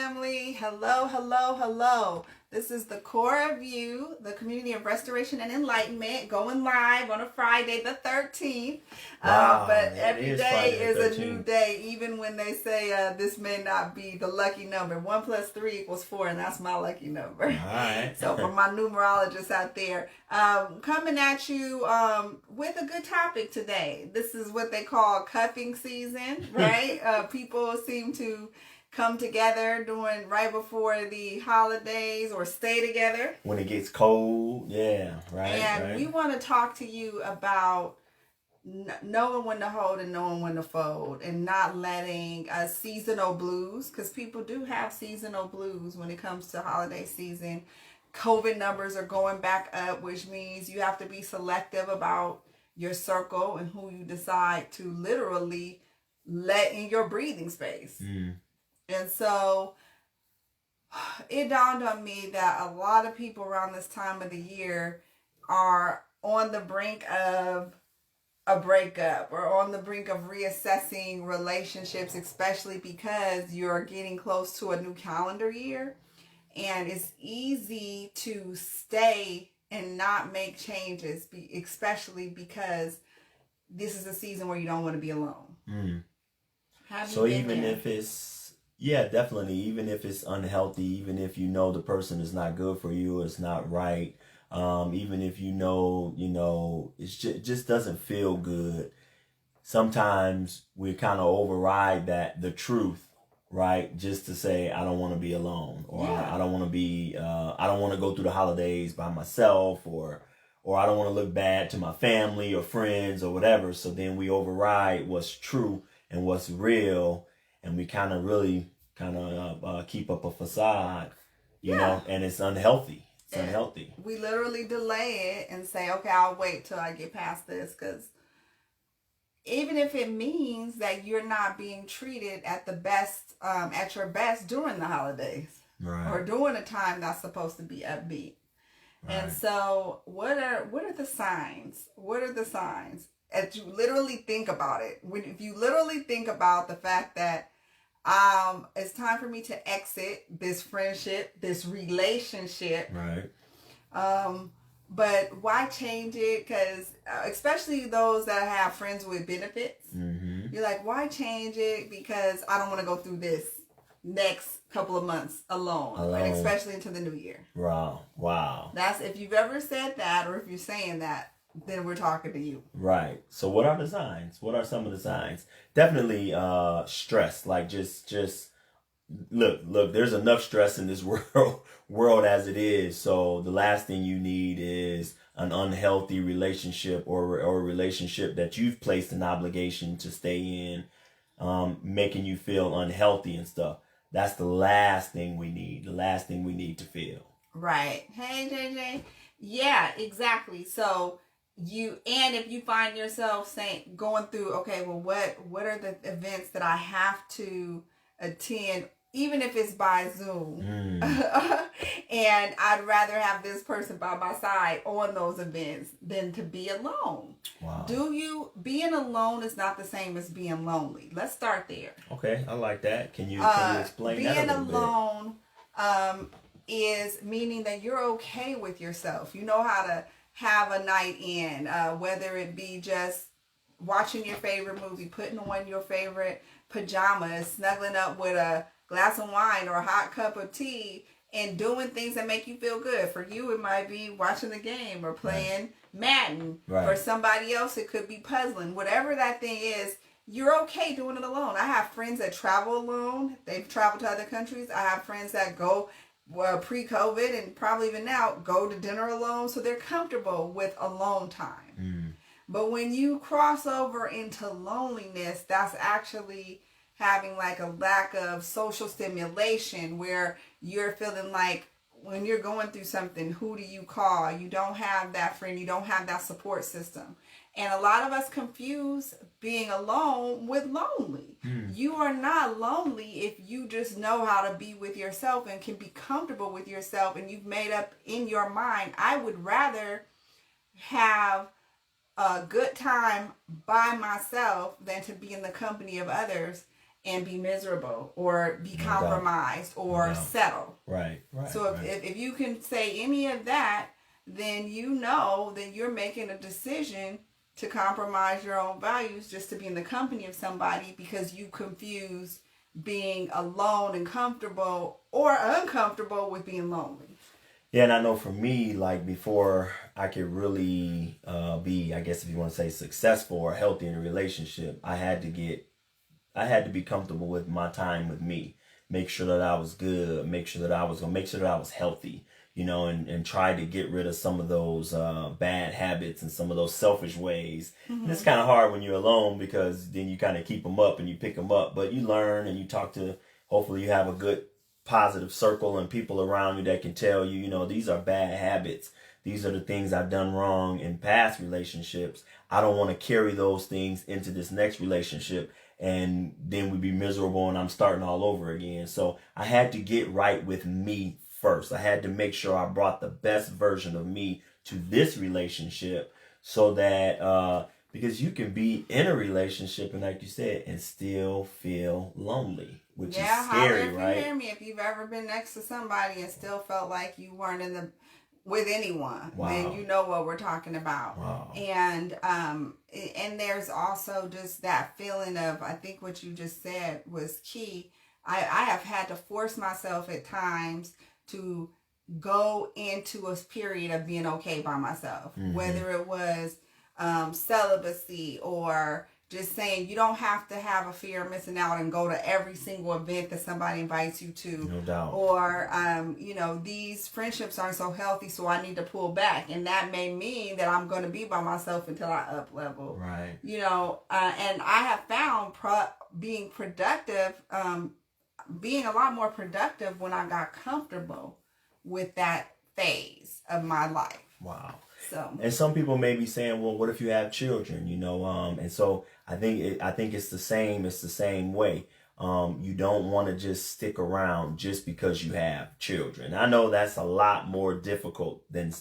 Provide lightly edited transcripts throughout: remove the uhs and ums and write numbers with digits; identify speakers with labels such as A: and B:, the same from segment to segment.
A: family. Hello, hello, hello. This is TheCoreofU, the community of restoration and enlightenment, going live on a Friday the 13th. But every day is a new day, even when they say this may not be the lucky number. 1 + 3 = 4, and that's my lucky number.
B: All right.
A: So for my numerologists out there, coming at you with a good topic today. This is what they call cuffing season, right? People seem to come together during right before the holidays or stay together
B: when it gets cold. Yeah, right.
A: And we want to talk to you about knowing when to hold and knowing when to fold, and not letting seasonal blues, because people do have seasonal blues when it comes to holiday season. COVID numbers are going back up, which means you have to be selective about your circle and who you decide to literally let in your breathing space. And so it dawned on me that a lot of people around this time of the year are on the brink of a breakup or on the brink of reassessing relationships, especially because you're getting close to a new calendar year. And it's easy to stay and not make changes, especially because this is a season where you don't want to be alone.
B: So even if it's, yeah, definitely, even if it's unhealthy, even if you know the person is not good for you, it's not right, even if you know, it just doesn't feel good. Sometimes we kind of override the truth, right? Just to say, I don't want to be alone, or I don't want to be, I don't want to go through the holidays by myself, or I don't want to look bad to my family or friends or whatever. So then we override what's true and what's real, and we kind of really keep up a facade, you know, and it's unhealthy. It's unhealthy.
A: We literally delay it and say, okay, I'll wait till I get past this, because even if it means that you're not being treated at the best, at your best during the holidays,
B: right,
A: or during a time that's supposed to be upbeat. Right. And so what are the signs? What are the signs? As you literally think about it, if you literally think about the fact that it's time for me to exit this friendship, this relationship,
B: right?
A: But why change it? Because especially those that have friends with benefits, you're like, why change it? Because I don't want to go through this next couple of months alone. And especially into the new year.
B: Wow.
A: That's, if you've ever said that, or if you're saying that, then we're talking to you.
B: Right. So what are the signs? What are some of the signs? Definitely stress. Like just look, there's enough stress in this world as it is. So the last thing you need is an unhealthy relationship or a relationship that you've placed an obligation to stay in, making you feel unhealthy and stuff. That's the last thing we need. The last thing we need to feel.
A: Right. Hey, JJ. Yeah, exactly. So if you find yourself going through, okay, well, what are the events that I have to attend, even if it's by Zoom, and I'd rather have this person by my side on those events than to be alone.
B: Wow.
A: Being alone is not the same as being lonely. Let's start there.
B: Okay, I like that. Can you explain that a little bit?
A: Being alone is meaning that you're okay with yourself. You know how to have a night in, whether it be just watching your favorite movie, putting on your favorite pajamas, snuggling up with a glass of wine or a hot cup of tea, and doing things that make you feel good. For you, it might be watching the game or playing Madden.
B: Right.
A: For somebody else, it could be puzzling. Whatever that thing is, you're okay doing it alone. I have friends that travel alone. They've traveled to other countries. I have friends that go pre-COVID and probably even now go to dinner alone, so they're comfortable with alone time. But when you cross over into loneliness, that's actually having like a lack of social stimulation, where you're feeling like when you're going through something, who do you call? You don't have that friend, you don't have that support system. And a lot of us confuse being alone with lonely. You are not lonely if you just know how to be with yourself and can be comfortable with yourself, and you've made up in your mind, I would rather have a good time by myself than to be in the company of others and be miserable or be
B: No
A: compromised
B: doubt.
A: or
B: No doubt.
A: settle.
B: Right.
A: So if you can say any of that, then you know that you're making a decision to compromise your own values just to be in the company of somebody because you confuse being alone and comfortable or uncomfortable with being lonely.
B: Yeah, and I know for me, like before I could really be, I guess if you want to say successful or healthy in a relationship, I had to be comfortable with my time with me. Make sure that I was good. Make sure that I was healthy. And try to get rid of some of those bad habits and some of those selfish ways. Mm-hmm. And it's kind of hard when you're alone because then you kind of keep them up and you pick them up. But you learn and you talk to. Hopefully, you have a good positive circle and people around you that can tell you, these are bad habits. These are the things I've done wrong in past relationships. I don't want to carry those things into this next relationship. And then we'd be miserable and I'm starting all over again. So I had to get right with me first. I had to make sure I brought the best version of me to this relationship so that, because you can be in a relationship and like you said, and still feel lonely, which is scary, right?
A: You hear me. If you've ever been next to somebody and still felt like you weren't with anyone, wow, then you know what we're talking about.
B: Wow.
A: And there's also just that feeling of, I think what you just said was key. I have had to force myself at times to go into a period of being okay by myself, mm-hmm, whether it was celibacy or just saying you don't have to have a fear of missing out and go to every single event that somebody invites you to.
B: No doubt.
A: Or, these friendships aren't so healthy, so I need to pull back. And that may mean that I'm going to be by myself until I up level.
B: Right.
A: And I have found being productive, being a lot more productive when I got comfortable with that phase of my life.
B: Wow.
A: So.
B: And some people may be saying, well, what if you have children, and so I think it's the same. It's the same way. You don't want to just stick around just because you have children. I know that's a lot more difficult than,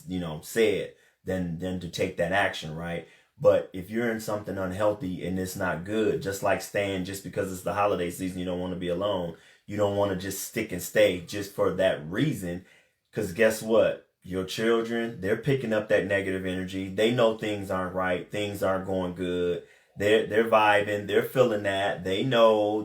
B: said than to take that action. Right. But if you're in something unhealthy and it's not good, just like staying just because it's the holiday season, you don't want to be alone. You don't want to just stick and stay just for that reason. Because guess what? Your children, they're picking up that negative energy. They know things aren't right. Things aren't going good. They're vibing. They're feeling that. They know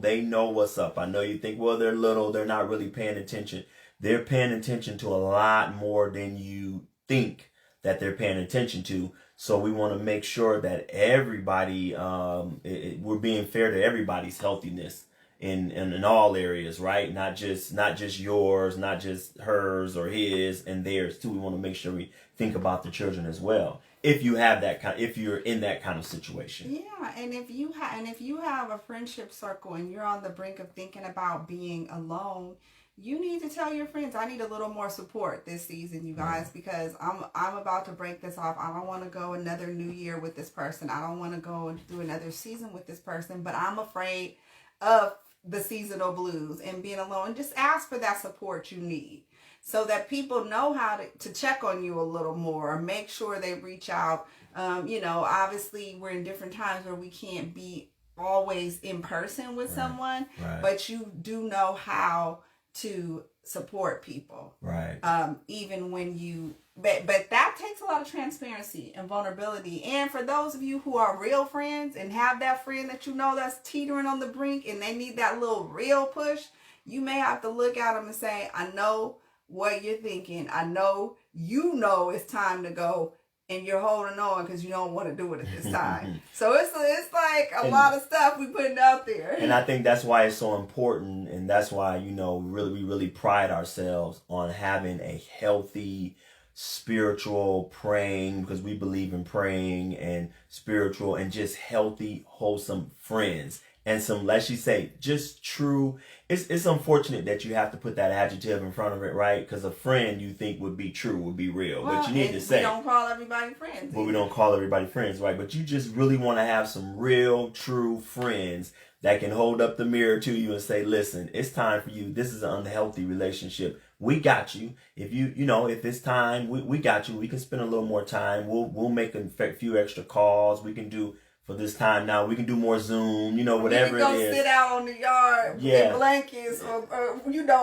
B: what's up. I know you think, well, they're little. They're not really paying attention. They're paying attention to a lot more than you think that they're paying attention to. So we want to make sure that everybody, we're being fair to everybody's healthiness. In all areas, right? Not just yours, not just hers or his and theirs too. We want to make sure we think about the children as well. If you're in that kind of situation.
A: Yeah, and if you have a friendship circle and you're on the brink of thinking about being alone, you need to tell your friends, I need a little more support this season, you guys, because I'm about to break this off. I don't want to go another new year with this person. I don't want to go through another season with this person, but I'm afraid of the seasonal blues and being alone. And just ask for that support you need so that people know how to check on you a little more or make sure they reach out. Obviously we're in different times where we can't be always in person with someone, but you do know how to support people.
B: Right.
A: Even when you, but that takes a lot of transparency and vulnerability. And for those of you who are real friends and have that friend that that's teetering on the brink and they need that little real push, you may have to look at them and say, I know what you're thinking. I know it's time to go. And you're holding on because you don't want to do it at this time. So it's like a lot of stuff we putting out there.
B: And I think that's why it's so important. And that's why, we really pride ourselves on having a healthy, spiritual praying, because we believe in praying and spiritual and just healthy, wholesome friends. And some, let's just say, just true. It's unfortunate that you have to put that adjective in front of it, right? Because a friend you think would be true, would be real.
A: Well,
B: but you need to say.
A: We don't call everybody friends.
B: Well, we don't call everybody friends, right? But you just really want to have some real, true friends that can hold up the mirror to you and say, listen, it's time for you. This is an unhealthy relationship. We got you. If if it's time, we got you. We can spend a little more time. We'll make a few extra calls. We can do for this time now. We can do more Zoom, whatever it is.
A: We can go sit out on the yard with blankets or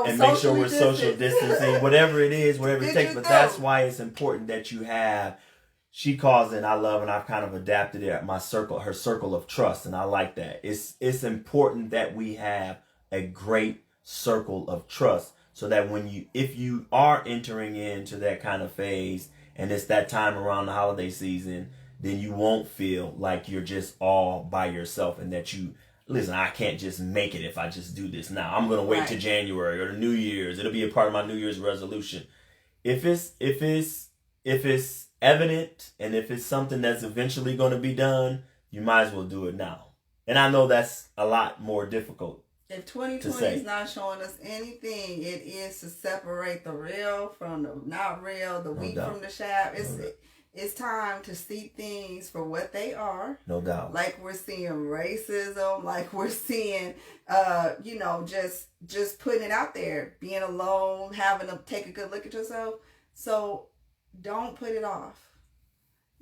B: and make sure we're social distancing, whatever it is, whatever it takes. But that's why it's important that you have, she calls it, I love, and I've kind of adapted it, her circle of trust. And I like that. It's important that we have a great circle of trust so that if you are entering into that kind of phase and it's that time around the holiday season, then you won't feel like you're just all by yourself and that listen, I can't just make it if I just do this now. I'm going to wait till January or the New Year's. It'll be a part of my New Year's resolution. If it's evident and if it's something that's eventually going to be done, you might as well do it now. And I know that's a lot more difficult.
A: If 2020 is not showing us anything, it is to separate the real from the not real, the wheat from the chaff. It's time to see things for what they are.
B: No doubt.
A: Like we're seeing racism, like we're seeing, just putting it out there, being alone, having to take a good look at yourself. So don't put it off.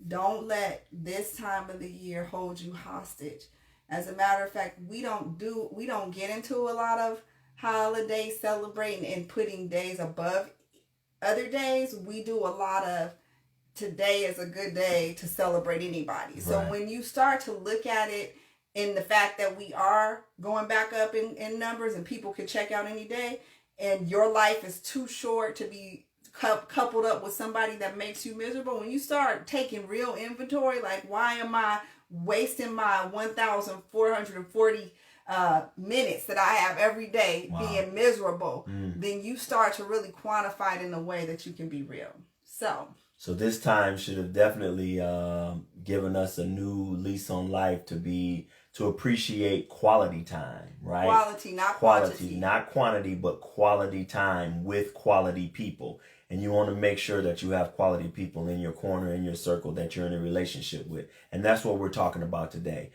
A: Don't let this time of the year hold you hostage. As a matter of fact, we don't get into a lot of holiday celebrating and putting days above other days. We do a lot of today is a good day to celebrate anybody. Right. So when you start to look at it in the fact that we are going back up in numbers and people can check out any day and your life is too short to be coupled up with somebody that makes you miserable, when you start taking real inventory, like why am I wasting my 1,440 minutes that I have every day being miserable, then you start to really quantify it in a way that you can be real. So
B: this time should have definitely given us a new lease on life to appreciate quality time, right?
A: Quality, not
B: quantity. Not quantity, but quality time with quality people. And you want to make sure that you have quality people in your corner, in your circle that you're in a relationship with. And that's what we're talking about today.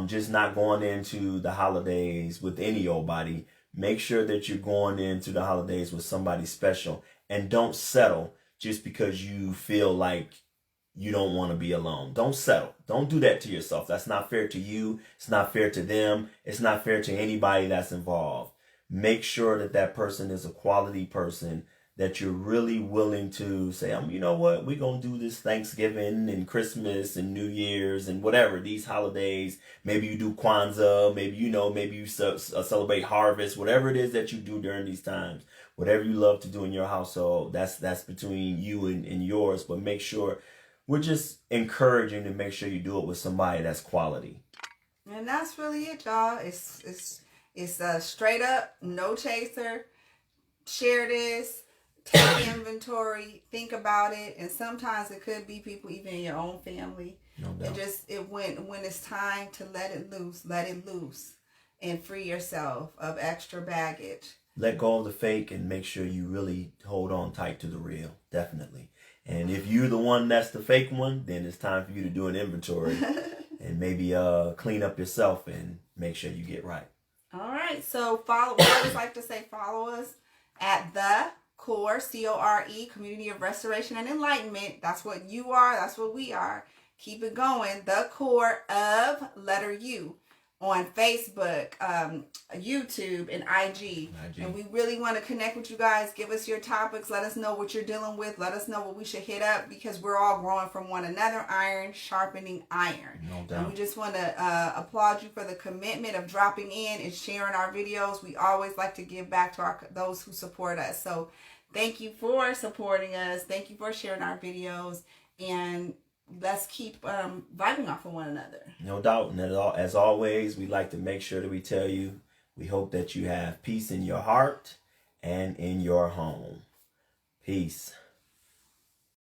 B: Just not going into the holidays with any old body. Make sure that you're going into the holidays with somebody special. And don't settle just because you feel like you don't want to be alone. Don't settle. Don't do that to yourself. That's not fair to you. It's not fair to them. It's not fair to anybody that's involved. Make sure that person is a quality person, that you're really willing to say, you know what, we're going to do this Thanksgiving and Christmas and New Year's and whatever, these holidays. Maybe you do Kwanzaa, maybe you celebrate harvest, whatever it is that you do during these times. Whatever you love to do in your household, that's between you and yours. But make sure, we're just encouraging to make sure you do it with somebody that's quality.
A: And that's really it, y'all. It's straight up, no chaser. Share this. Take inventory, think about it, and sometimes it could be people even in your own family.
B: No doubt.
A: When it's time to let it loose and free yourself of extra baggage.
B: Let go of the fake and make sure you really hold on tight to the real, definitely. And if you're the one that's the fake one, then it's time for you to do an inventory and maybe clean up yourself and make sure you get right.
A: All right, so follow. I always like to say follow us at TheCore, CORE, Community of Restoration and Enlightenment. That's what you are. That's what we are. Keep it going. TheCoreofU on Facebook, YouTube, and IG. And we really want to connect with you guys. Give us your topics. Let us know what you're dealing with. Let us know what we should hit up, because we're all growing from one another. Iron sharpening iron.
B: No doubt.
A: And we just want to applaud you for the commitment of dropping in and sharing our videos. We always like to give back to those who support us. So thank you for supporting us. Thank you for sharing our videos. And let's keep vibing off of one another.
B: No doubt. And as always, we like to make sure that we tell you, we hope that you have peace in your heart and in your home. Peace.